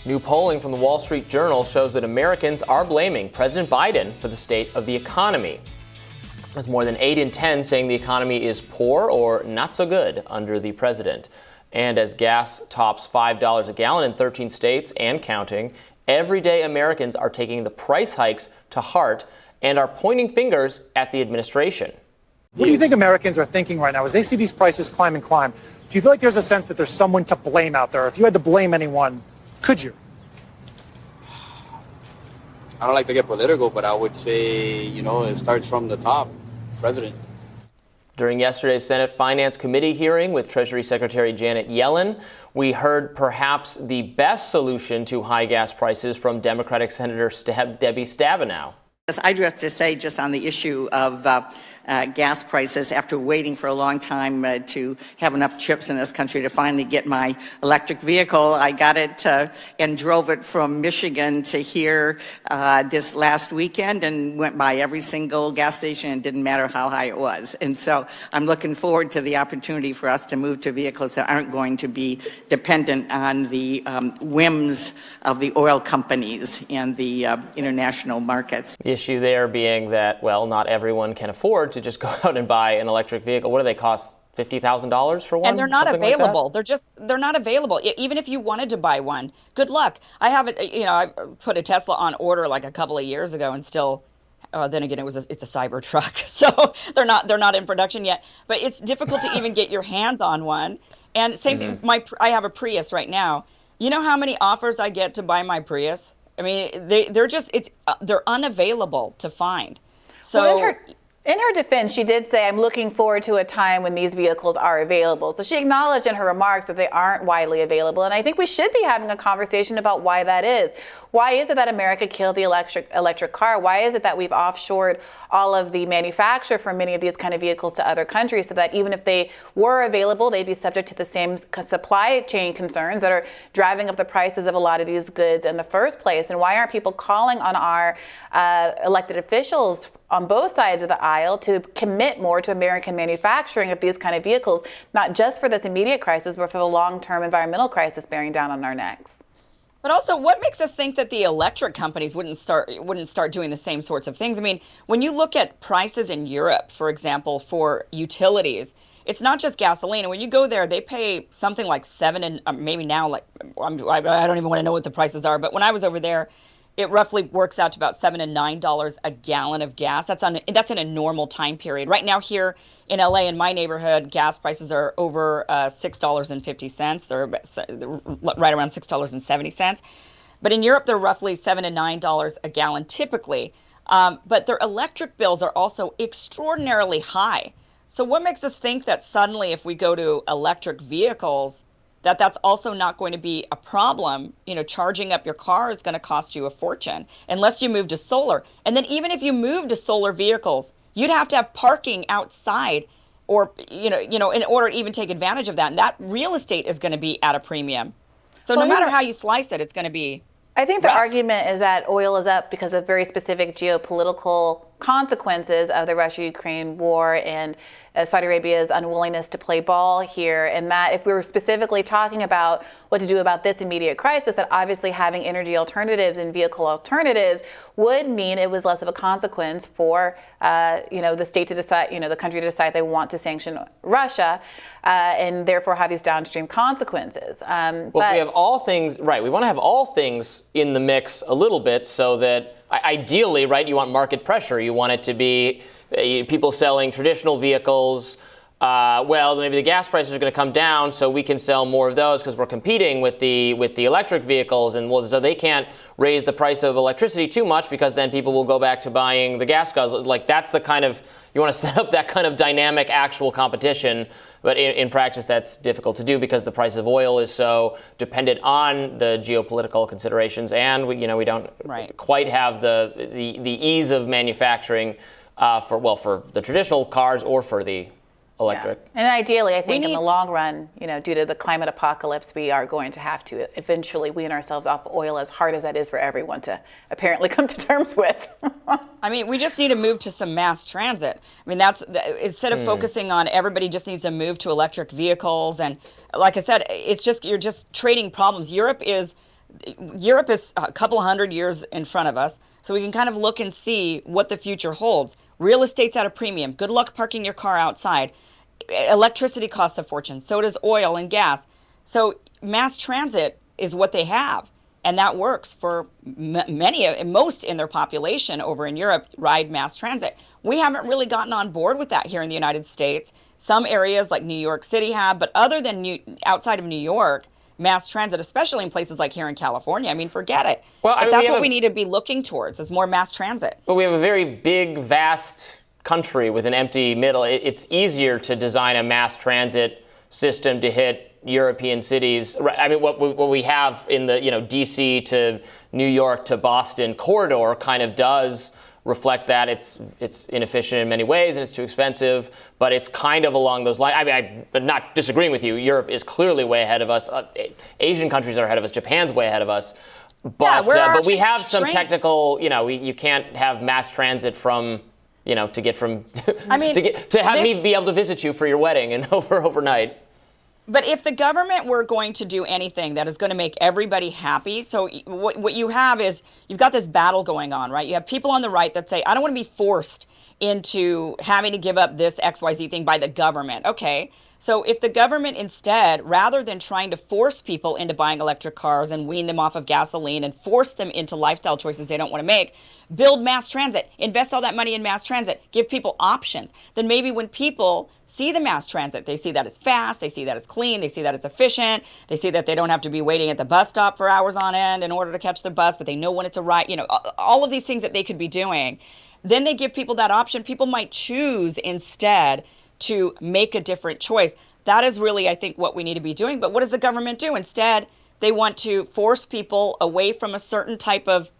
New polling from the Wall Street Journal shows that Americans are blaming President Biden for the state of the economy, with more than 8 in 10 saying the economy is poor or not so good under the president. And as gas tops $5 a gallon in 13 states and counting, everyday Americans are taking the price hikes to heart and are pointing fingers at the administration. What do you think Americans are thinking right now as they see these prices climb and climb? Do you feel like there's a sense that there's someone to blame out there? If you had to blame anyone, could you? I don't like to get political, but I would say, it starts from the top, president. During yesterday's Senate Finance Committee hearing with Treasury Secretary Janet Yellen, we heard perhaps the best solution to high gas prices from Democratic Senator Debbie Stabenow. I do have to say, just on the issue of gas prices, after waiting for a long time to have enough chips in this country to finally get my electric vehicle, I got it and drove it from Michigan to here this last weekend and went by every single gas station, and didn't matter how high it was. And so I'm looking forward to the opportunity for us to move to vehicles that aren't going to be dependent on the whims of the oil companies and the international markets. The issue there being that, well, not everyone can afford to just go out and buy an electric vehicle. What do they cost? $50,000 for one? And they're not available. Like they're not available. Even if you wanted to buy one, good luck. I have it. I put a Tesla on order like a couple of years ago, and still. Then again, it's a cyber truck, so they're not in production yet. But it's difficult to even get your hands on one. And same thing. I have a Prius right now. You know how many offers I get to buy my Prius? I mean, they're unavailable to find. So. Well, in her defense, she did say, I'm looking forward to a time when these vehicles are available. So she acknowledged in her remarks that they aren't widely available. And I think we should be having a conversation about why that is. Why is it that America killed the electric car? Why is it that we've offshored all of the manufacture for many of these kind of vehicles to other countries, so that even if they were available, they'd be subject to the same supply chain concerns that are driving up the prices of a lot of these goods in the first place? And why aren't people calling on our elected officials on both sides of the aisle to commit more to American manufacturing of these kind of vehicles, not just for this immediate crisis, but for the long-term environmental crisis bearing down on our necks? But also, what makes us think that the electric companies wouldn't start doing the same sorts of things? I mean, when you look at prices in Europe, for example, for utilities, it's not just gasoline. And when you go there, they pay something like maybe now, like I don't even want to know what the prices are. But when I was over there, it roughly works out to about $7 and $9 a gallon of gas. That's in a normal time period. Right now here in LA, in my neighborhood, gas prices are over $6.50. They're right around $6.70. But in Europe, they're roughly $7 and $9 a gallon typically. But their electric bills are also extraordinarily high. So what makes us think that suddenly, if we go to electric vehicles, that's also not going to be a problem? Charging up your car is going to cost you a fortune unless you move to solar. And then even if you move to solar vehicles, you'd have to have parking outside, or in order to even take advantage of that. And that real estate is going to be at a premium. So no matter how you slice it, it's going to be. I think the argument is that oil is up because of very specific geopolitical consequences of the Russia-Ukraine war and Saudi Arabia's unwillingness to play ball here, and that if we were specifically talking about what to do about this immediate crisis, that obviously having energy alternatives and vehicle alternatives would mean it was less of a consequence for the state to decide, the country to decide they want to sanction Russia, and therefore have these downstream consequences. Well, we have all things, right, we want to have all things in the mix a little bit, so that ideally, right, you want market pressure. You want it to be people selling traditional vehicles. Well, maybe the gas prices are going to come down, so we can sell more of those because we're competing with the electric vehicles, and so they can't raise the price of electricity too much because then people will go back to buying the gas guzzlers. Like, that's the kind of, you want to set up that kind of dynamic actual competition, but in practice that's difficult to do because the price of oil is so dependent on the geopolitical considerations, and we don't quite have the ease of manufacturing for the traditional cars or for the electric. Yeah. And ideally, I think in the long run, due to the climate apocalypse, we are going to have to eventually wean ourselves off oil, as hard as that is for everyone to apparently come to terms with. I mean, we just need to move to some mass transit. I mean, instead of focusing on everybody just needs to move to electric vehicles. And like I said, you're just trading problems. Europe is Europe is a couple hundred years in front of us, so we can kind of look and see what the future holds. Real estate's at a premium. Good luck parking your car outside. Electricity costs a fortune. So does oil and gas. So mass transit is what they have. And that works for most in their population over in Europe ride mass transit. We haven't really gotten on board with that here in the United States. Some areas like New York City have, but other than outside of New York, mass transit, especially in places like here in California, I mean, forget it. Well, but that's what we need to be looking towards is more mass transit. But we have a very big, vast country with an empty middle. It's easier to design a mass transit system to hit European cities. I mean, what we have in the D.C. to New York to Boston corridor kind of does reflect that. It's inefficient in many ways and it's too expensive, but it's kind of along those lines. I mean, I'm not disagreeing with you. Europe is clearly way ahead of us. Asian countries are ahead of us. Japan's way ahead of us. But we have some technical. You can't have mass transit from. To get from. I mean, to have me be able to visit you for your wedding and overnight. But if the government were going to do anything that is going to make everybody happy, so what you have is you've got this battle going on, right? You have people on the right that say, I don't want to be forced into having to give up this XYZ thing by the government. Okay, so if the government instead, rather than trying to force people into buying electric cars and wean them off of gasoline and force them into lifestyle choices they don't want to make, build mass transit, invest all that money in mass transit, give people options. Then maybe when people see the mass transit, they see that it's fast, they see that it's clean, they see that it's efficient, they see that they don't have to be waiting at the bus stop for hours on end in order to catch the bus, but they know when it's a ride, all of these things that they could be doing. Then they give people that option. People might choose instead to make a different choice. That is really, I think, what we need to be doing. But what does the government do? Instead, they want to force people away from a certain type of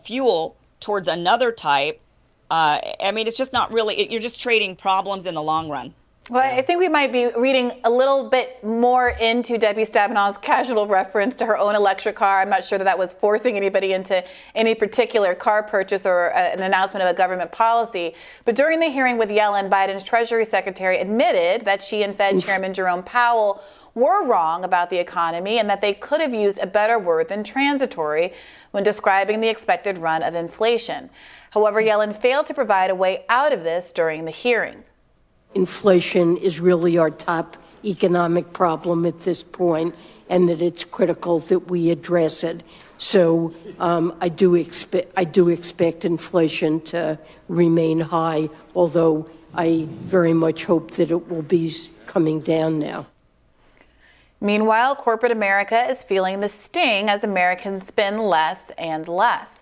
fuel towards another type. I mean, it's just not really, you're just trading problems in the long run. Well, I think we might be reading a little bit more into Debbie Stabenow's casual reference to her own electric car. I'm not sure that was forcing anybody into any particular car purchase or an announcement of a government policy. But during the hearing with Yellen, Biden's Treasury Secretary admitted that she and Fed Chairman Jerome Powell were wrong about the economy and that they could have used a better word than transitory when describing the expected run of inflation. However, Yellen failed to provide a way out of this during the hearing. Inflation is really our top economic problem at this point, and that it's critical that we address it. So I do expect inflation to remain high, although I very much hope that it will be coming down now. Meanwhile, corporate America is feeling the sting as Americans spend less and less.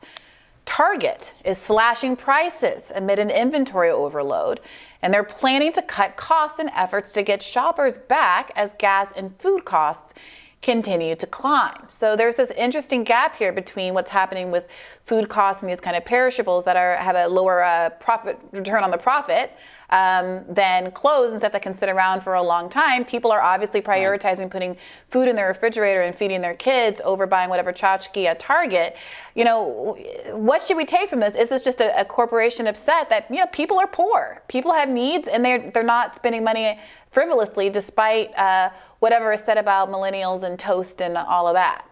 Target is slashing prices amid an inventory overload, and they're planning to cut costs in efforts to get shoppers back as gas and food costs continue to climb. So there's this interesting gap here between what's happening with food costs and these kind of perishables that have a lower profit return on the profit than clothes and stuff that can sit around for a long time. People are obviously prioritizing putting food in their refrigerator and feeding their kids over buying whatever tchotchke at Target. What should we take from this? Is this just a corporation upset that people are poor, people have needs, and they're not spending money frivolously despite whatever is said about millennials and toast and all of that?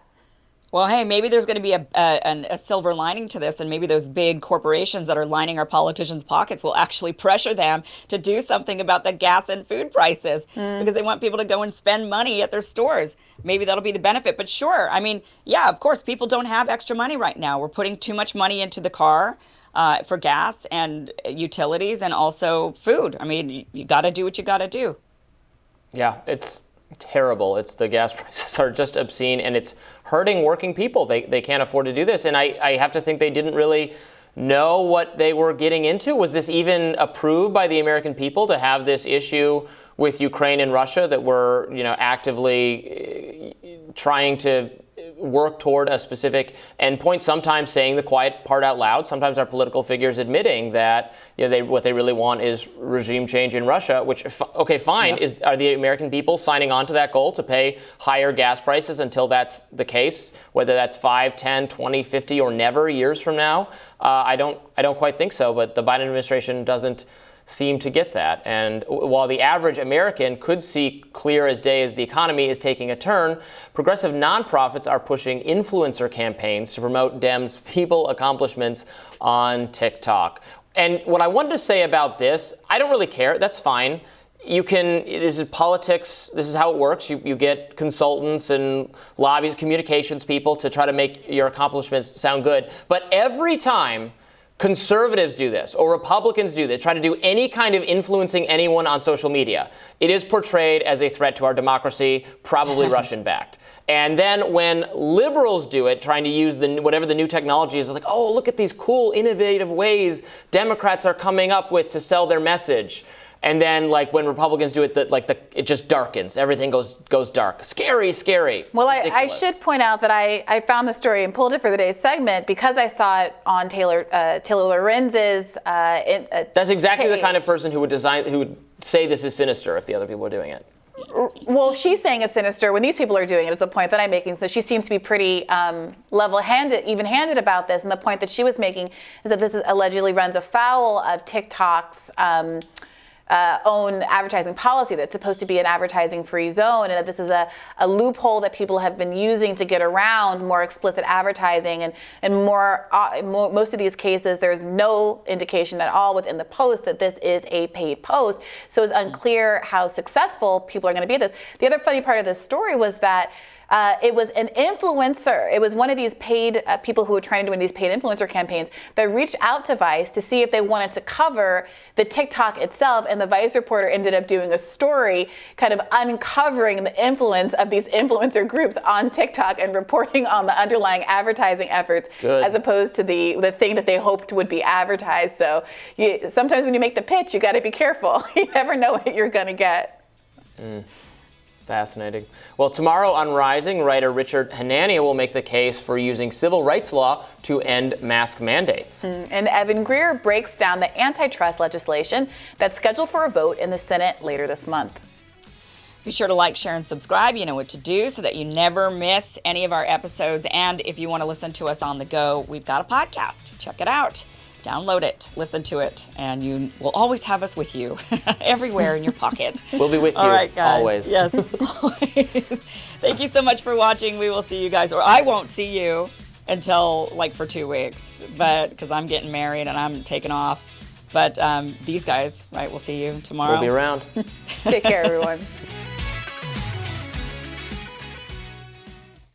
Well, hey, maybe there's going to be a silver lining to this, and maybe those big corporations that are lining our politicians' pockets will actually pressure them to do something about the gas and food prices because they want people to go and spend money at their stores. Maybe that'll be the benefit. But sure, I mean, yeah, of course, people don't have extra money right now. We're putting too much money into the car for gas and utilities and also food. I mean, you got to do what you got to do. Yeah, it's terrible. The gas prices are just obscene, and it's hurting working people. They can't afford to do this, and I have to think they didn't really know what they were getting into. Was this even approved by the American people to have this issue with Ukraine and Russia that we're were trying to work toward a specific endpoint, sometimes saying the quiet part out loud, sometimes our political figures admitting that what they really want is regime change in Russia, which, okay, fine. Yeah. Are the American people signing on to that goal to pay higher gas prices until that's the case, whether that's 5, 10, 20, 50, or never years from now? I don't quite think so, but the Biden administration doesn't seem to get that. And while the average American could see clear as day as the economy is taking a turn, progressive nonprofits are pushing influencer campaigns to promote Dems' feeble accomplishments on TikTok. And what I wanted to say about this, I don't really care. That's fine. This is politics. This is how it works. You get consultants and lobbies, communications people to try to make your accomplishments sound good. But every time conservatives do this or Republicans do this, try to do any kind of influencing anyone on social media, it is portrayed as a threat to our democracy, probably Russian-backed. And then when liberals do it, trying to use whatever the new technology is, like, oh, look at these cool, innovative ways Democrats are coming up with to sell their message. And then, like, when Republicans do it, it just darkens. Everything goes dark. Scary, scary. Well, I should point out that I found the story and pulled it for the day's segment because I saw it on Taylor Lorenz's. That's exactly the kind of person who would say this is sinister if the other people were doing it. Well, she's saying it's sinister when these people are doing it. It's a point that I'm making. So she seems to be pretty level-handed, even-handed about this. And the point that she was making is that this allegedly runs afoul of TikTok's own advertising policy that's supposed to be an advertising-free zone, and that this is a loophole that people have been using to get around more explicit advertising. And most of these cases, there's no indication at all within the post that this is a paid post. So it's unclear how successful people are going to be at this. The other funny part of this story was that it was an influencer. It was one of these paid people who were trying to do these paid influencer campaigns that reached out to Vice to see if they wanted to cover the TikTok itself. And the Vice reporter ended up doing a story kind of uncovering the influence of these influencer groups on TikTok and reporting on the underlying advertising efforts. Good. As opposed to the thing that they hoped would be advertised. So sometimes when you make the pitch, you got to be careful. You never know what you're going to get. Fascinating. Well, tomorrow on Rising, writer Richard Hanania will make the case for using civil rights law to end mask mandates. And Evan Greer breaks down the antitrust legislation that's scheduled for a vote in the Senate later this month. Be sure to like, share, and subscribe. You know what to do so that you never miss any of our episodes. And if you want to listen to us on the go, we've got a podcast. Check it out. Download it, listen to it, and you will always have us with you everywhere in your pocket. We'll be with you. All right, guys. Always. Yes, always. Thank you so much for watching. We will see you guys, or I won't see you until for 2 weeks, but because I'm getting married and I'm taking off. But these guys, right, we'll see you tomorrow. We'll be around. Take care, everyone.